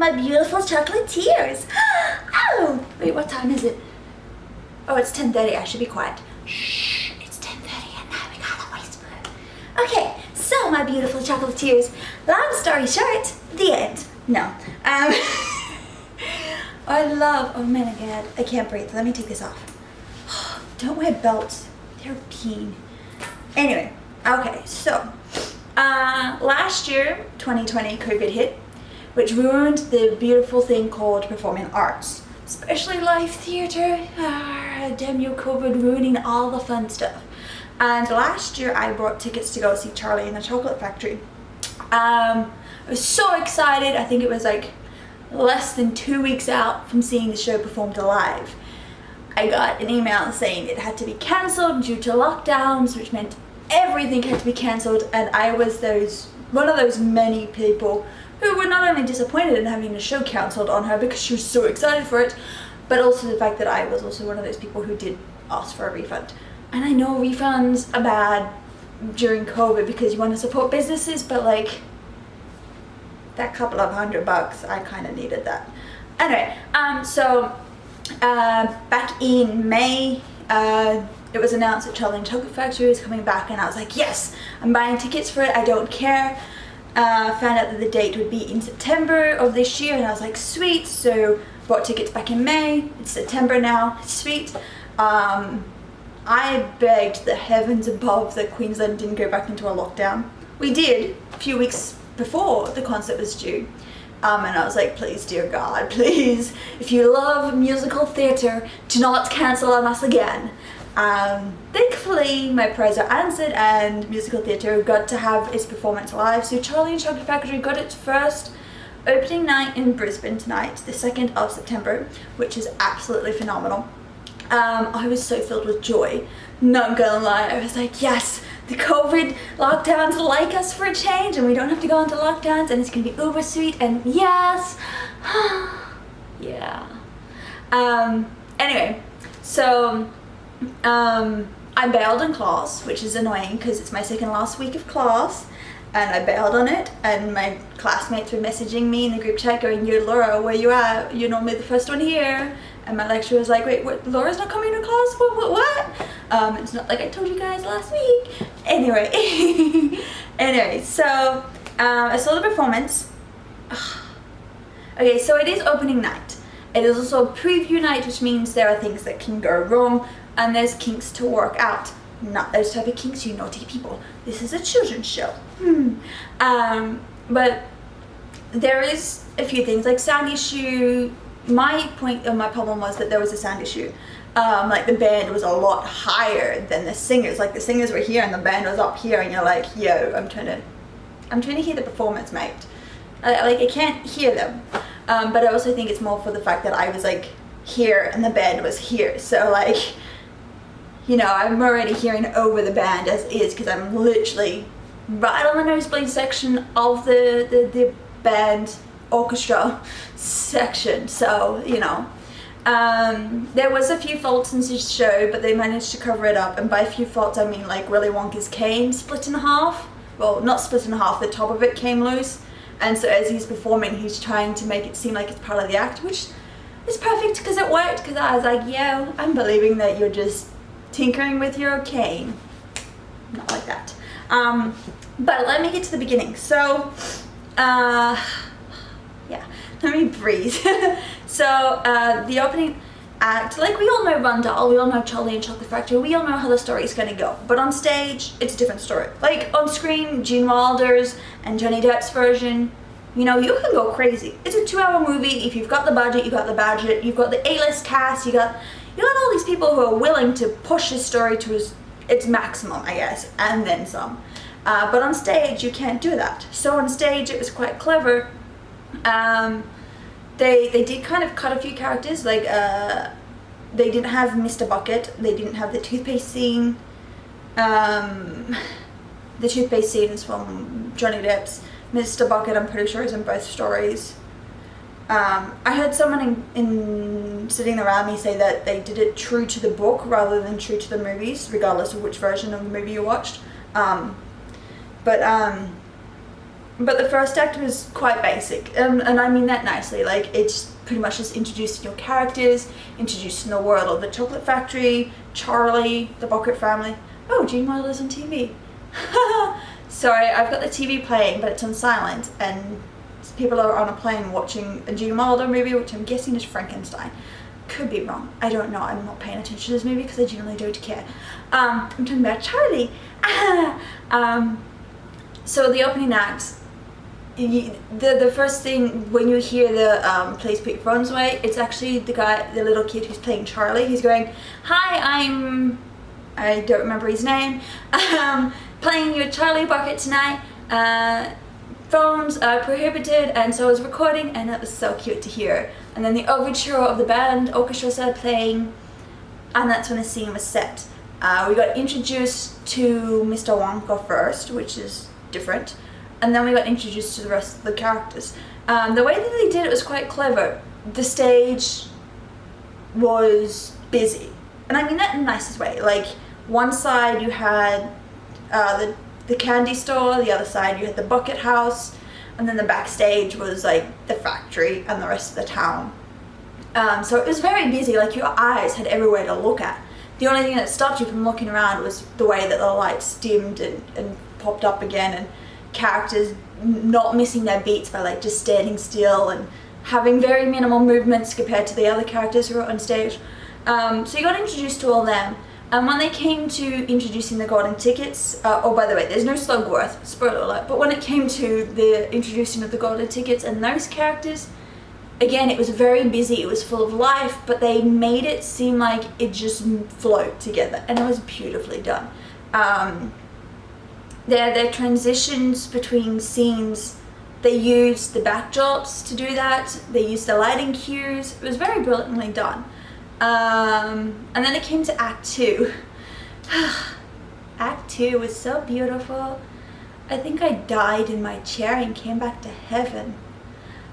my beautiful chocolatiers. Oh, wait, what time is it? Oh, it's 10:30. I should be quiet. Shh, it's 10:30 and now we gotta whisper. Okay, so my beautiful chocolatiers, long story short, the end. No. I love, oh my god, I can't breathe. Let me take this off. Don't wear belts. They're peen. Anyway, okay, so last year, 2020, COVID hit, which ruined the beautiful thing called performing arts, especially live theatre. Damn you, COVID, ruining all the fun stuff. And last year, I bought tickets to go see Charlie and the Chocolate Factory. I was so excited. I think it was like less than 2 weeks out from seeing the show performed live. I got an email saying it had to be cancelled due to lockdowns, which meant everything had to be cancelled, and I was one of those many people who were not only disappointed in having the show cancelled on her because she was so excited for it, but also the fact that I was also one of those people who did ask for a refund. And I know refunds are bad during COVID because you want to support businesses, but like that couple of $100, I kind of needed that. Anyway, back in May, it was announced that Charlie and Chocolate Factory was coming back, and I was like, yes, I'm buying tickets for it, I don't care. Found out that the date would be in September of this year, and I was like, sweet. So bought tickets back in May. It's September now. Sweet. I begged the heavens above that Queensland didn't go back into a lockdown. We did a few weeks before the concert was due. And I was like, please, dear God, please, if you love musical theatre, do not cancel on us again. Thankfully, my prayers are answered and musical theatre got to have its performance live. So Charlie and Chocolate Factory got its first opening night in Brisbane tonight, the 2nd of September, which is absolutely phenomenal. I was so filled with joy, not gonna lie. I was like, yes, the COVID lockdowns like us for a change, and we don't have to go into lockdowns, and it's gonna be uber sweet, and yes. Yeah. Anyway, so I bailed on class, which is annoying because it's my second last week of class, and I bailed on it, and my classmates were messaging me in the group chat going, yo, Laura, where you at? You're normally the first one here. And my lecturer was like, wait, what, Laura's not coming to class? What? It's not like I told you guys last week. Anyway, so I saw the performance. Okay, so it is opening night. It is also a preview night, which means there are things that can go wrong, and there's kinks to work out. Not those type of kinks, you naughty people. This is a children's show. But there is a few things, like sound issue. My problem was that there was a sound issue. Like the band was a lot higher than the singers. Like the singers were here and the band was up here, and you're like, yo, I'm trying to hear the performance, mate. I can't hear them. But I also think it's more for the fact that I was like here and the band was here. So like, you know, I'm already hearing over the band as is because I'm literally right on the nosebleed section of the band orchestra section. So, you know, there was a few faults in this show, but they managed to cover it up. And by a few faults, I mean like Willy Wonka's cane split in half. Well, not split in half, the top of it came loose. And so as he's performing, he's trying to make it seem like it's part of the act, which is perfect because it worked. Because I was like, yo, I'm believing that you're just tinkering with your cane. Not like that. But let me get to the beginning. So, yeah, let me breathe. So, the opening act, like we all know Rundle, we all know Charlie and Chocolate Factory, we all know how the story is going to go. But on stage, it's a different story. Like on screen, Gene Wilder's and Johnny Depp's version, you know, you can go crazy. It's a 2-hour movie. If you've got the budget, you've got the budget, you've got the A-list cast, you got all these people who are willing to push this story to its maximum, I guess, and then some. But on stage, you can't do that. So on stage, it was quite clever. They did kind of cut a few characters, like they didn't have Mr. Bucket, they didn't have the toothpaste scene. The toothpaste scene is from Johnny Depp's. Mr. Bucket, I'm pretty sure, is in both stories. I heard someone in sitting around me say that they did it true to the book rather than true to the movies, regardless of which version of the movie you watched. but the first act was quite basic, and I mean that nicely. Like, it's pretty much just introducing your characters, introducing the world of the chocolate factory, Charlie, the Bucket family. Oh, Gene Wilder's on TV. Sorry, I've got the TV playing, but it's on silent, and people are on a plane watching a Gene Wilder movie, which I'm guessing is Frankenstein. Could be wrong. I don't know. I'm not paying attention to this movie because I generally don't care. I'm talking about Charlie. So the opening act, the first thing when you hear the please put your phones away, it's actually the little kid who's playing Charlie. He's going, "Hi, I don't remember his name. Playing your Charlie Bucket tonight. Phones are prohibited," and so I was recording, and that was so cute to hear. And then the overture of the band orchestra started playing, and that's when the scene was set. We got introduced to Mr. Wonka first, which is different, and then we got introduced to the rest of the characters. The way that they did it was quite clever. The stage was busy, and I mean that in the nicest way. Like, one side you had the candy store, the other side you had the bucket house, and then the backstage was like the factory and the rest of the town. So it was very busy. Like, your eyes had everywhere to look at. The only thing that stopped you from looking around was the way that the lights dimmed and popped up again, and characters not missing their beats by like just standing still and having very minimal movements compared to the other characters who were on stage. So you got introduced to all them. And when they came to introducing the golden tickets, oh, by the way, there's no Slugworth, spoiler alert, but when it came to the introducing of the golden tickets and those characters, again, it was very busy, it was full of life, but they made it seem like it just flowed together, and it was beautifully done. Their transitions between scenes, they used the backdrops to do that, they used the lighting cues, it was very brilliantly done. And then it came to Act 2. Act 2 was so beautiful. I think I died in my chair and came back to heaven.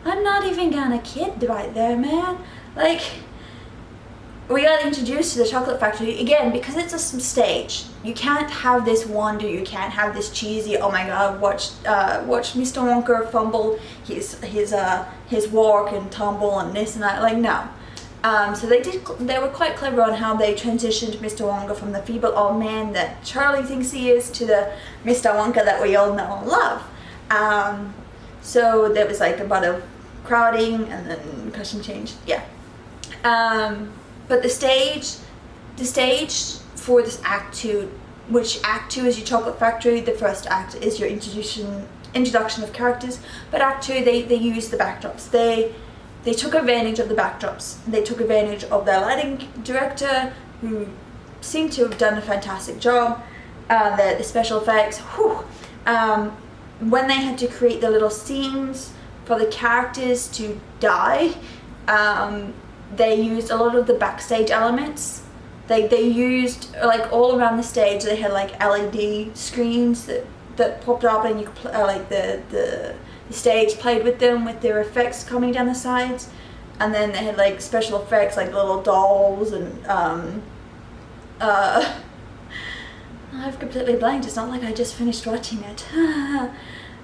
I'm not even gonna kid right there, man. Like, we got introduced to the chocolate factory again because it's a stage. You can't have this wonder. You can't have this cheesy. Oh my God! Watch Mr. Wonka fumble his walk and tumble and this and that. Like, no. So they were quite clever on how they transitioned Mr. Wonka from the feeble old man that Charlie thinks he is to the Mr. Wonka that we all know and love. So there was like a bit of crowding and then costume change. Yeah. But the stage for this Act 2, which Act 2 is your chocolate factory, the first act is your introduction of characters, but Act 2 they use the backdrops. They took advantage of the backdrops. They took advantage of their lighting director, who seemed to have done a fantastic job. The special effects, whew. When they had to create the little scenes for the characters to die, they used a lot of the backstage elements. They used, like, all around the stage, they had like LED screens that popped up, and you could like the stage played with them with their effects coming down the sides, and then they had like special effects like little dolls and I've completely blanked. It's not like I just finished watching it.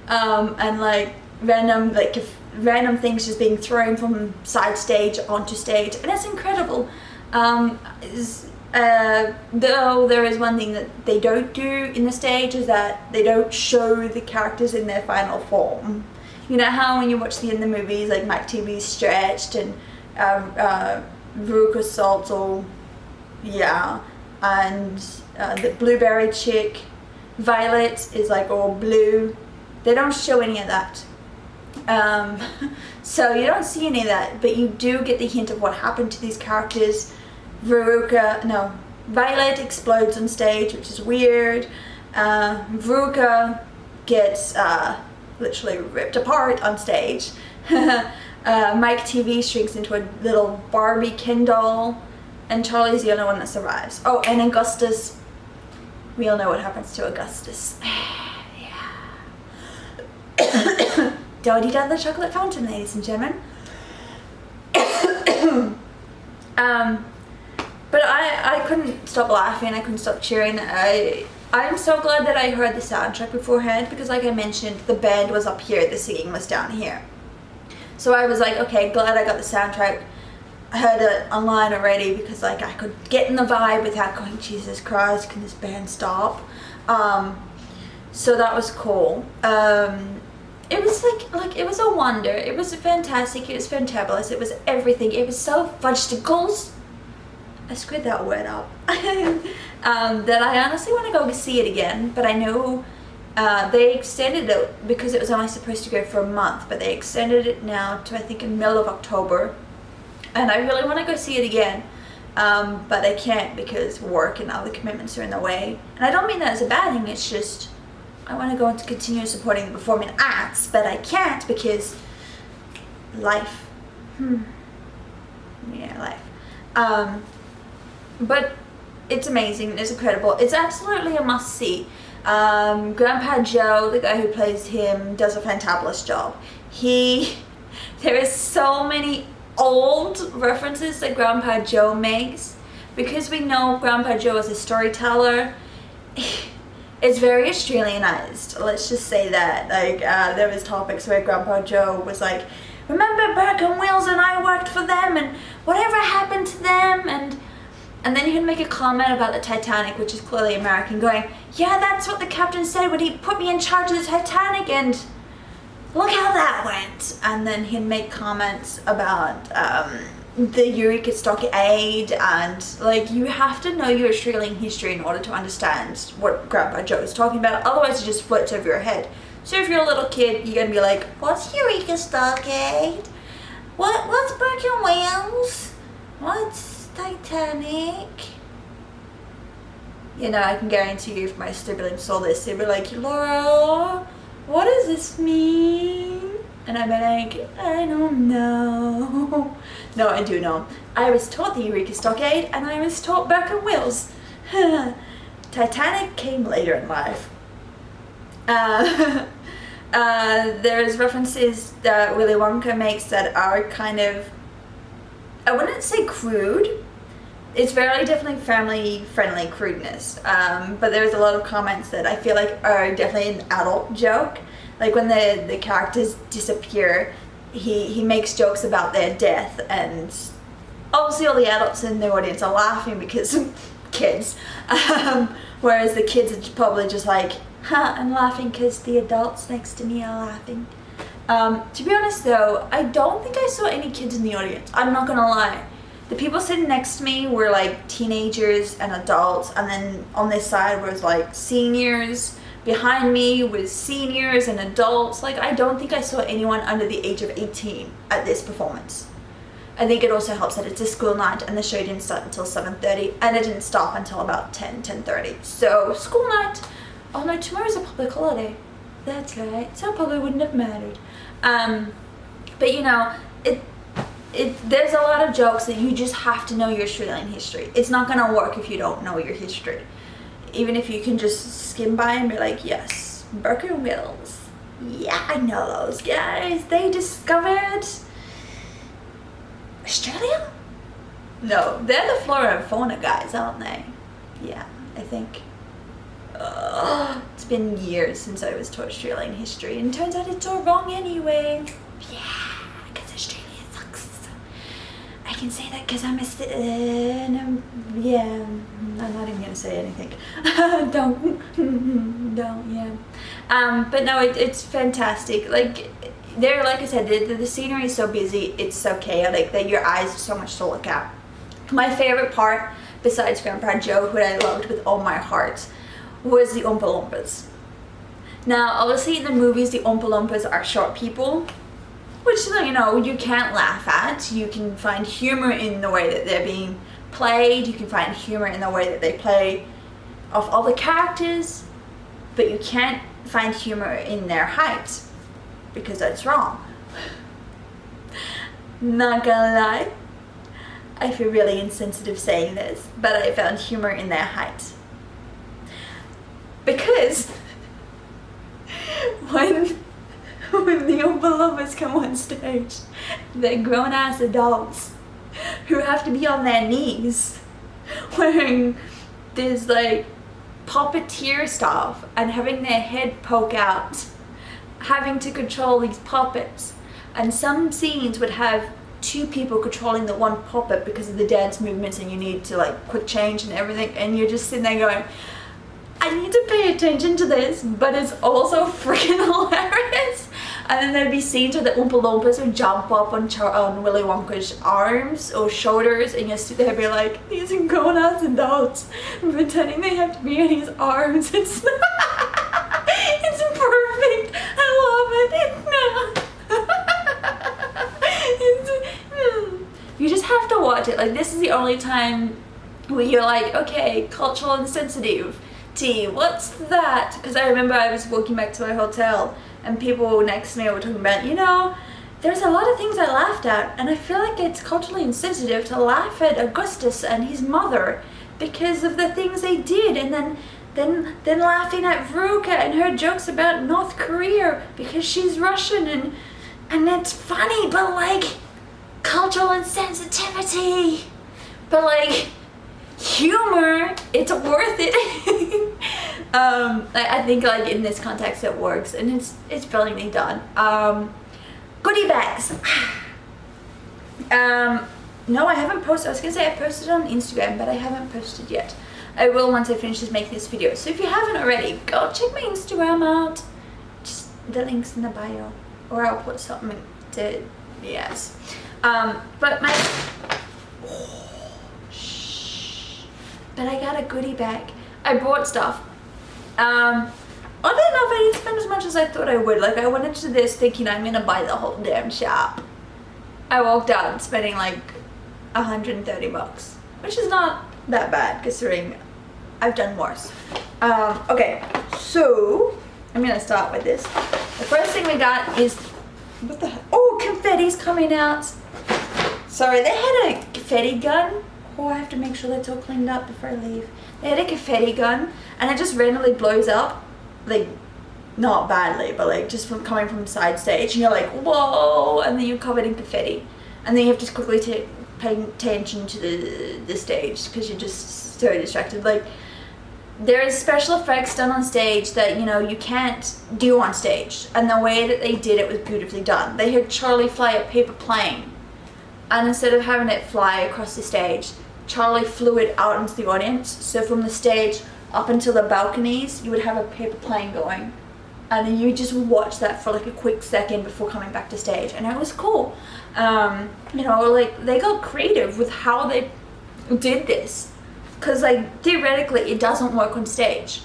And like random things just being thrown from side stage onto stage, and it's incredible. Though there is one thing that they don't do in the stage, is that they don't show the characters in their final form. You know how when you watch the movies, like Mike TV's stretched and Veruca Salt's all, yeah, and the blueberry chick, Violet, is like all blue. They don't show any of that. So you don't see any of that, but you do get the hint of what happened to these characters. Violet explodes on stage, which is weird. Veruca gets literally ripped apart on stage. Mike TV shrinks into a little Barbie Ken doll, and Charlie's the only one that survives. Oh, and Augustus, we all know what happens to Augustus. Yeah. Dodie down the chocolate fountain, ladies and gentlemen. But I couldn't stop laughing, I couldn't stop cheering. I'm so glad that I heard the soundtrack beforehand, because like I mentioned, the band was up here, the singing was down here. So I was like, okay, glad I got the soundtrack. I heard it online already, because like I could get in the vibe without going, Jesus Christ, can this band stop? So that was cool. It was like it was a wonder. It was fantastic. It was fantabulous. It was everything. It was so fudgesticles. I screwed that word up. That I honestly want to go see it again, but I know they extended it because it was only supposed to go for a month, but they extended it now to I think in the middle of October, and I really want to go see it again, but I can't because work and other commitments are in the way. And I don't mean that as a bad thing. It's just I want to go and continue supporting the performing arts, but I can't because life. Yeah, life. But it's amazing. It's incredible. It's absolutely a must-see. Grandpa Joe, the guy who plays him, does a fantabulous job. There is so many old references that Grandpa Joe makes, because we know Grandpa Joe is a storyteller. It's very Australianized. Let's just say that. Like there was topics where Grandpa Joe was like, "Remember Burke and Wills and I worked for them, and whatever happened to them?" And then he'd make a comment about the Titanic, which is clearly American, going, "Yeah, that's what the captain said when he put me in charge of the Titanic, and look how that went." And then he'd make comments about the Eureka Stockade, and like, you have to know your Australian history in order to understand what Grandpa Joe is talking about. Otherwise, it just floats over your head. So if you're a little kid, you're gonna be like, "What's Eureka Stockade? What's Burke and Wills? What's Titanic?" You know, I can guarantee you if my siblings saw this, they'd be like, "Laura, what does this mean?" And I'd be like, "I don't know." No, I do know. I was taught the Eureka Stockade, and I was taught Burke and Wills. Titanic came later in life. There's references that Willy Wonka makes that are kind of, I wouldn't say crude. It's very definitely family-friendly crudeness. But there's a lot of comments that I feel like are definitely an adult joke. Like when the characters disappear, he makes jokes about their death, and obviously all the adults in the audience are laughing because kids. Whereas the kids are probably just like, I'm laughing because the adults next to me are laughing. To be honest though, I don't think I saw any kids in the audience. I'm not gonna lie. The people sitting next to me were like teenagers and adults, and then on this side was like seniors. Behind me was seniors and adults. Like, I don't think I saw anyone under the age of 18 at this performance. I think it also helps that it's a school night and the show didn't start until 7:30, and it didn't stop until about 10:30. So school night. Oh no, tomorrow's a public holiday. That's right. So it probably wouldn't have mattered. But you know, there's a lot of jokes that you just have to know your Australian history. It's not gonna work if you don't know your history. Even if you can just skim by and be like, yes, Burke and Wills. Yeah, I know those guys. They discovered Australia? No, they're the flora and fauna guys, aren't they? Yeah, I think. It's been years since I was taught Australian history, and turns out it's all wrong anyway. Yeah, because Australia sucks. I can say that because I'm yeah, I'm not even gonna say anything. don't, yeah. But no, it's fantastic. Like I said, the scenery is so busy, it's so chaotic that your eyes have so much to look at. My favorite part, besides Grandpa Joe, who I loved with all my heart, was the Oompa Loompas. Now, obviously in the movies, the Oompa Loompas are short people, which, you know, you can't laugh at. You can find humor in the way that they're being played. You can find humor in the way that they play off all the characters, but you can't find humor in their height, because that's wrong. Not gonna lie, I feel really insensitive saying this, but I found humor in their height. Because when the Oompa Loompas come on stage, they're grown-ass adults who have to be on their knees wearing these like puppeteer stuff and having their head poke out, having to control these puppets. And some scenes would have 2 people controlling the one puppet because of the dance movements, and you need to like quick change and everything, and you're just sitting there going, I need to pay attention to this, but it's also freaking hilarious. And then there'd be scenes where the Oompa Loompas would jump up on Willy Wonka's arms or shoulders, and you sit there and be like, these are going out and adults pretending they have to be in his arms. It's it's perfect. I love it. You just have to watch it. Like, this is the only time where you're like, okay, cultural insensitivity, what's that? Because I remember I was walking back to my hotel and people next to me were talking about, you know, there's a lot of things I laughed at, and I feel like it's culturally insensitive to laugh at Augustus and his mother because of the things they did, and then laughing at Veruca and her jokes about North Korea because she's Russian, and it's funny, but like, cultural insensitivity, but like, humor, it's worth it. I think like in this context it works, and it's brilliantly done. Goodie bags. No, I haven't posted. I was gonna say I posted on Instagram, but I haven't posted yet. I will once I finish making this video. So if you haven't already, go check my Instagram out. Just the link's in the bio, or I'll put something to, yes. But my, but I got a goodie bag. I bought stuff. Oddly enough, I didn't spend as much as I thought I would. Like, I went into this thinking I'm gonna buy the whole damn shop. I walked out spending like 130 bucks, which is not that bad considering I've done worse. Okay, so I'm gonna start with this. The first thing we got is, what the heck? Oh, confetti's coming out. Sorry, they had a confetti gun. Oh, I have to make sure that's all cleaned up before I leave. They had a confetti gun, and it just randomly blows up, like, not badly, but like just from coming from side stage, and you're like, whoa, and then you're covered in confetti, and then you have to quickly pay attention to the stage because you're just so distracted. Like, there's special effects done on stage that, you know, you can't do on stage, and the way that they did it was beautifully done. They had Charlie fly a paper plane, and instead of having it fly across the stage, Charlie flew it out into the audience. So from the stage up until the balconies, you would have a paper plane going, and then you just watch that for like a quick second before coming back to stage, and it was cool. You know, like, they got creative with how they did this, because like theoretically it doesn't work on stage,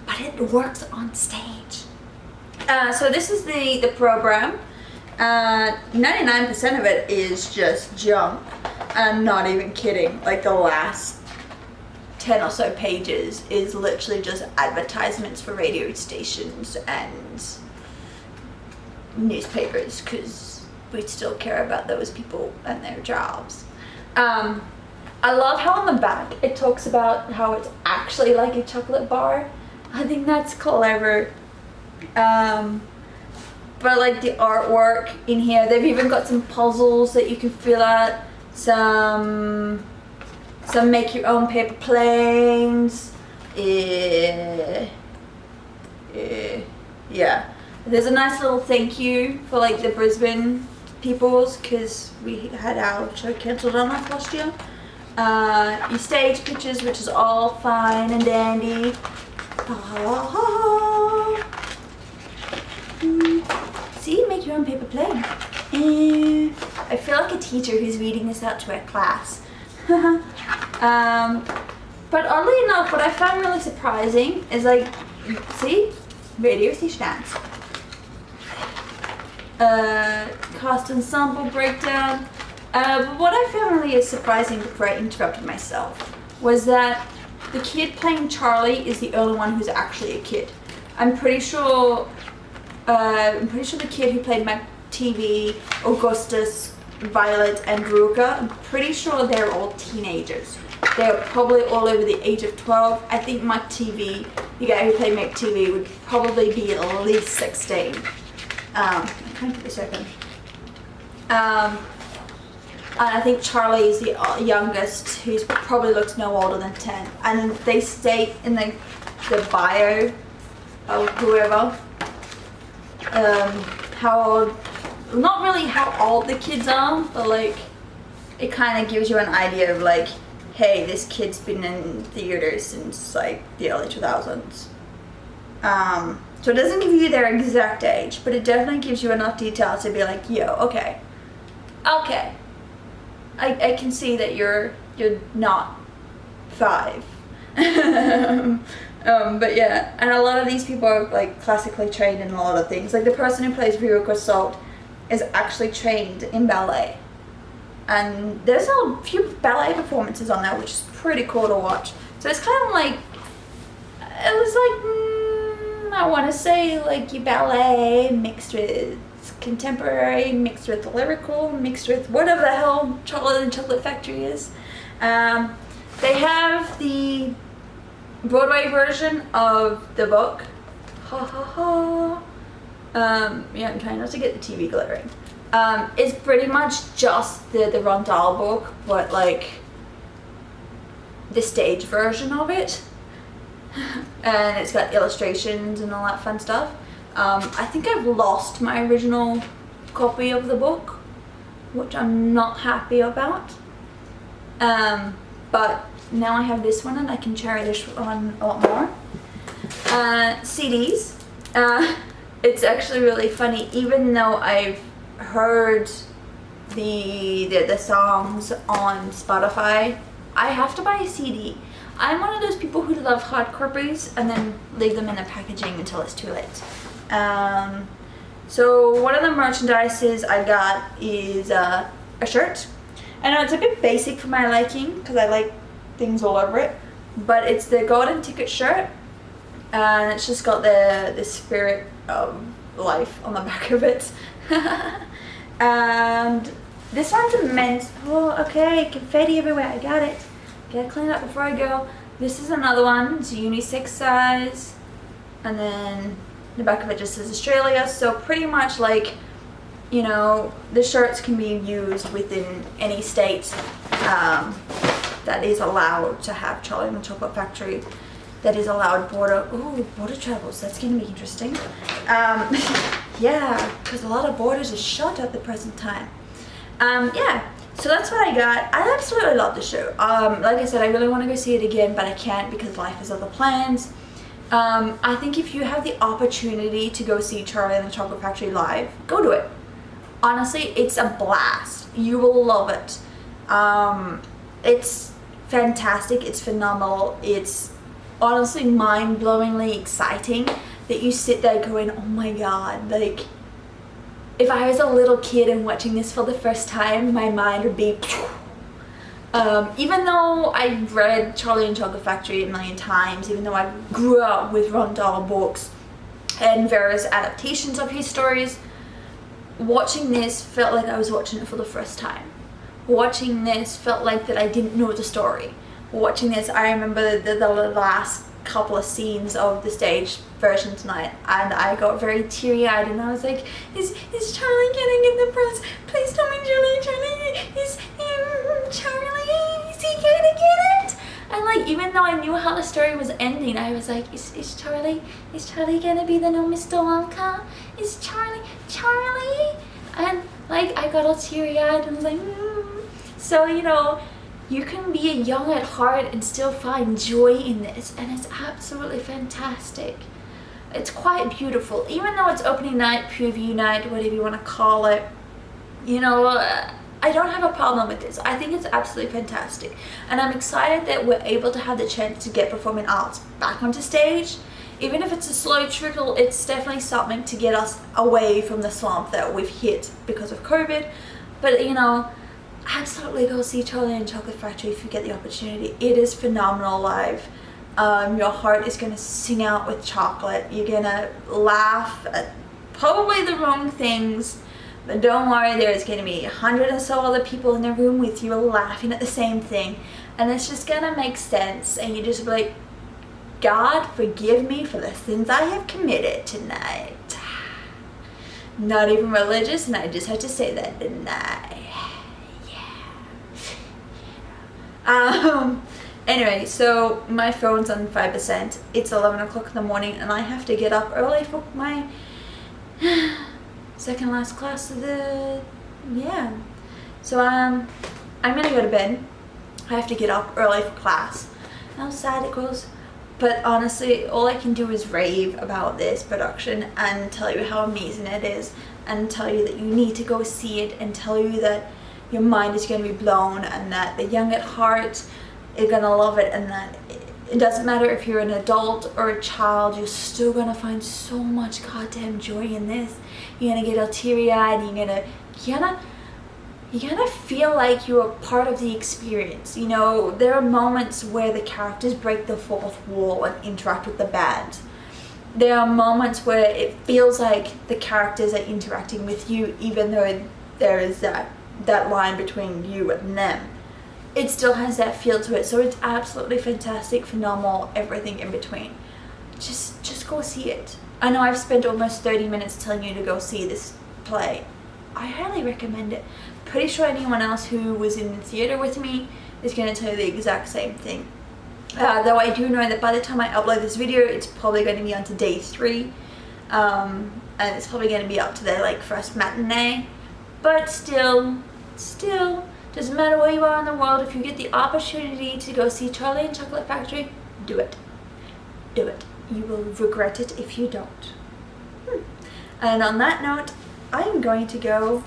but it works on stage. So this is the program. 99% of it is just junk. I'm not even kidding. Like, the last 10 or so pages is literally just advertisements for radio stations and newspapers, because we still care about those people and their jobs. I love how on the back it talks about how it's actually like a chocolate bar. I think that's clever. But like the artwork in here, they've even got some puzzles that you can fill out, some make your own paper planes. Yeah. There's a nice little thank you for like the Brisbane peoples, because we had our show cancelled on us last year. Your stage pictures, which is all fine and dandy. See, make your own paper plane. I feel like a teacher who's reading this out to a class. But oddly enough, what I found really surprising is, like, see, radio stations. Cast ensemble breakdown. But what I found really surprising before I interrupted myself was that the kid playing Charlie is the only one who's actually a kid. I'm pretty sure the kid who played Mac TV, Augustus, Violet, and Veruca, I'm pretty sure they're all teenagers. They're probably all over the age of 12. I think Mac TV, the guy who played Mac TV, would probably be at least 16. I'm trying to get this open. And I think Charlie is the youngest, who probably looks no older than 10. And they state in the the bio of whoever, how old, not really how old the kids are, but like it kind of gives you an idea of like, hey, this kid's been in theaters since like the early 2000s. So it doesn't give you their exact age, but it definitely gives you enough detail to be like, yo, okay, I can see that you're not 5. But yeah, and a lot of these people are like classically trained in a lot of things. Like the person who plays Ryuko Salt is actually trained in ballet, and there's a few ballet performances on there, which is pretty cool to watch. So it's kind of like, it was like, I want to say like your ballet mixed with contemporary, mixed with lyrical, mixed with whatever the hell Charlie and the Chocolate Factory is. They have the Broadway version of the book. Ha ha ha. Yeah, I'm trying not to get the TV glaring. It's pretty much just the Roald Dahl book, but like the stage version of it. And it's got illustrations and all that fun stuff. I think I've lost my original copy of the book, which I'm not happy about. But now I have this one and I can cherish this one a lot more. CDs. It's actually really funny, even though I've heard the songs on Spotify, I have to buy a CD. I'm one of those people who love hard copies and then leave them in the packaging until it's too late. So one of the merchandises I got is a shirt. I know it's a bit basic for my liking because I like things all over it, but it's the golden ticket shirt, and it's just got the spirit of life on the back of it. And this one's a men's. Oh, okay, confetti everywhere. I got it. Gotta clean it up before I go. This is another one. It's unisex size, and then the back of it just says Australia. So pretty much like, you know, the shirts can be used within any state that is allowed to have Charlie and the Chocolate Factory, that is allowed border travels. That's going to be interesting. Yeah, because a lot of borders are shut at the present time. Yeah, so that's what I got. I absolutely love the show. Like I said, I really want to go see it again, but I can't because life has other plans. I think if you have the opportunity to go see Charlie and the Chocolate Factory live, go do it. Honestly, it's a blast. You will love it. It's fantastic. It's phenomenal. It's honestly mind-blowingly exciting that you sit there going, oh my god, like if I was a little kid and watching this for the first time, my mind would be even though I've read Charlie and Chocolate Factory a million times, even though I grew up with Roald Dahl books and various adaptations of his stories, watching this felt like I was watching it for the first time. Watching this felt like that I didn't know the story. Watching this, I remember the last couple of scenes of the stage version tonight, and I got very teary-eyed, and I was like, is Charlie getting in the press? Please tell me Charlie is he gonna get it? And like, even though I knew how the story was ending, I was like, is Charlie gonna be the new Mr. Wonka? Is Charlie? And like, I got all teary-eyed and was like, So, you know, you can be young at heart and still find joy in this, and it's absolutely fantastic. It's quite beautiful, even though it's opening night, preview night, whatever you want to call it. You know, I don't have a problem with this. I think it's absolutely fantastic, and I'm excited that we're able to have the chance to get performing arts back onto stage. Even if it's a slow trickle, it's definitely something to get us away from the slump that we've hit because of COVID. But you know, absolutely go see Charlie and Chocolate Factory if you get the opportunity. It is phenomenal live. Your heart is going to sing out with chocolate. You're going to laugh at probably the wrong things, but don't worry, there's going to be 100 or so other people in the room with you laughing at the same thing, and it's just going to make sense, and you just be like, God, forgive me for the sins I have committed tonight. Not even religious, and I just had to say that, didn't I? Yeah. Anyway, so my phone's on 5%. It's 11 o'clock in the morning and I have to get up early for my second last class of the, yeah. So I'm gonna go to bed. I have to get up early for class. How sad it goes. But honestly, all I can do is rave about this production and tell you how amazing it is and tell you that you need to go see it and tell you that your mind is going to be blown and that the young at heart are going to love it, and that it doesn't matter if you're an adult or a child, you're still going to find so much goddamn joy in this. You're going to get all teary-eyed, you're gonna feel like you're a part of the experience. You know, there are moments where the characters break the fourth wall and interact with the band. There are moments where it feels like the characters are interacting with you, even though there is that line between you and them. It still has that feel to it, so it's absolutely fantastic, phenomenal, everything in between. Just go see it. I know I've spent almost 30 minutes telling you to go see this play. I highly recommend it. Pretty sure anyone else who was in the theater with me is going to tell you the exact same thing. Though I do know that by the time I upload this video, it's probably going to be on to day 3. And it's probably going to be up to their like first matinee. But still, doesn't matter where you are in the world, if you get the opportunity to go see Charlie and Chocolate Factory, do it. Do it. You will regret it if you don't. And on that note, I'm going to go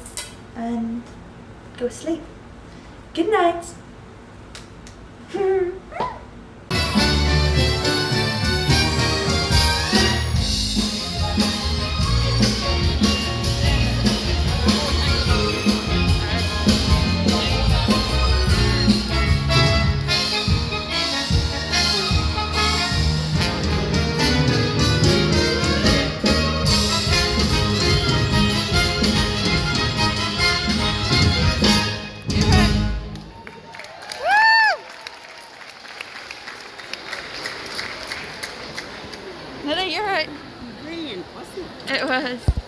and go sleep. Good night. No, you're right. Brilliant, wasn't it? It was.